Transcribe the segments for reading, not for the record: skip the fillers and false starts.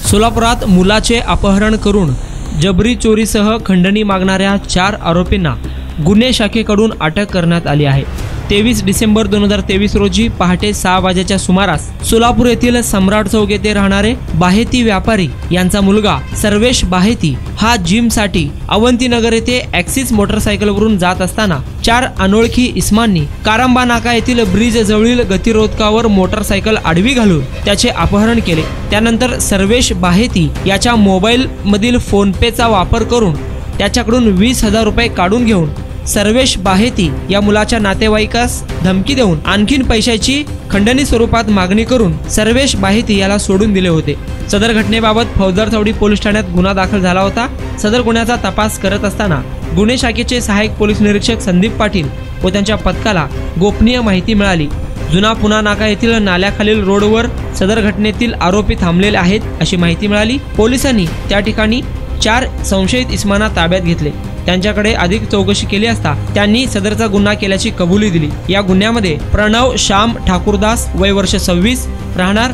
सोलापुरात मुलाचे अपहरण करून जबरी चोरीसह खंडणी मागणाऱ्या 4 आरोपींना गुन्हे शाखेकडून अटक करण्यात आली आहे। 23 डिसेंबर 2023 रोजी पहाटे 6 वाजेच्या सुमारास सोलापूर येथील सम्राट चौक येथे राहणारे बाहेती व्यापारी यांचा मुलगा सर्वेश बाहेती हा जिमसाठी अवंतीनगर येथे ॲक्सिस मोटरसायकलवरून जात असताना 4 अनोळखी इसमांनी कारंबा नाका येथील ब्रिज जवळील गतिरोधकावर मोटरसायकल आडवी घालून त्याचे अपहरण केले। त्यानंतर सर्वेश बाहेती याच्या मोबाईल मधील फोन पेचा वापर करून त्याच्याकडून 20,000 रुपये काढून घेऊन सर्वेश बाहेती या मुलाच्या नातेवाईकास धमकी देऊन आणखीन पैशाची खंडणी स्वरूपात मागणी करून सर्वेश बाहेती याला सोडून दिले होते। सदर घटनेबाबत फौजदार चौडी पोलीस ठाण्यात गुन्हा दाखल झाला होता। सदर गुन्ह्याचा तपास करत असताना गुन्हे शाखेचे सहाय्यक पोलीस निरीक्षक संदीप पाटील व त्यांच्या पथकाला गोपनीय माहिती मिळाली। जुना पुणा नाका येथील नाल्याखालील रोडवर सदर घटनेतील आरोपी थांबलेले आहेत अशी माहिती मिळाली। पोलिसांनी त्या ठिकाणी 4 संशयित इसमांना ताब्यात घेतले। त्यांच्याकडे अधिक चौकशी केली असता त्यांनी सदरचा गुन्हा केल्याची कबुली दिली। या गुन्ह्यामध्ये प्रणव श्याम ठाकूरदास वय वर्ष 26 राहणार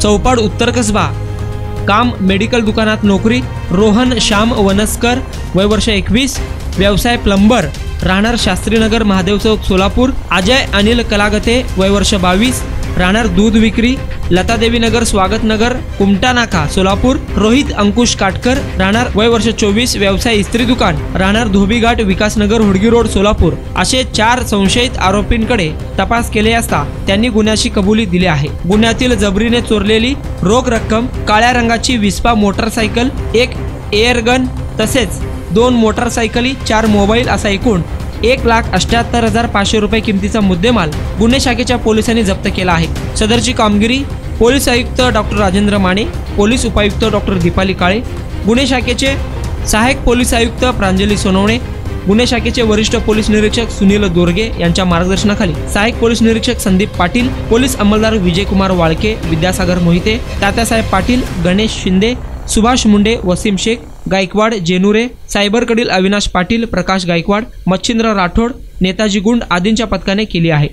चौपाड उत्तर कसबा काम मेडिकल दुकानात नोकरी, रोहन श्याम वनस्कर वय वर्ष 21 व्यवसाय प्लंबर राहणार शास्त्रीनगर महादेव चौक सोलापूर, अजय अनिल कलागते वय वर्ष 22 राहणार दूध विक्री लतादेवी नगर स्वागत नगर कुमटा नाका सोलापूर, रोहित अंकुश काटकर राहणार वय वर्ष 24 व्यवसाय इस्त्री दुकान राहणार धोबीघाट विकासनगर हुडगी रोड सोलापूर असे 4 संशयित आरोपींकडे तपास केले असता त्यांनी गुन्ह्याची कबुली दिली आहे। गुन्ह्यातील जबरीने चोरलेली रोख रक्कम, काळ्या रंगाची विस्पा मोटरसायकल, 1 एअरगन तसेच 2 मोटरसायकली, 4 मोबाईल असा एकूण 1,78,500 रुपये किमतीचा मुद्देमाल गुन्हे शाखेच्या पोलिसांनी जप्त केला आहे। सदरची कामगिरी पोलीस आयुक्त डॉक्टर राजेंद्र माने, पोलीस उपायुक्त डॉक्टर दीपाली काळे, गुन्हे शाखेचे सहाय्यक पोलीस आयुक्त प्रांजली सोनवणे, गुन्हे शाखेचे वरिष्ठ पोलीस निरीक्षक सुनील दोरगे यांच्या मार्गदर्शनाखाली सहाय्यक पोलीस निरीक्षक संदीप पाटील, पोलीस अंमलदार विजयकुमार वाळके, विद्यासागर मोहिते, तात्यासाहेब पाटील, गणेश शिंदे, सुभाष मुंडे, वसीम शेख गायकवाड, जेनुरे, सायबरकडील अविनाश पाटील, प्रकाश गायकवाड, मच्छिंद्र राठोड, नेताजी गुंड आदींच्या पथकाने केली आहे।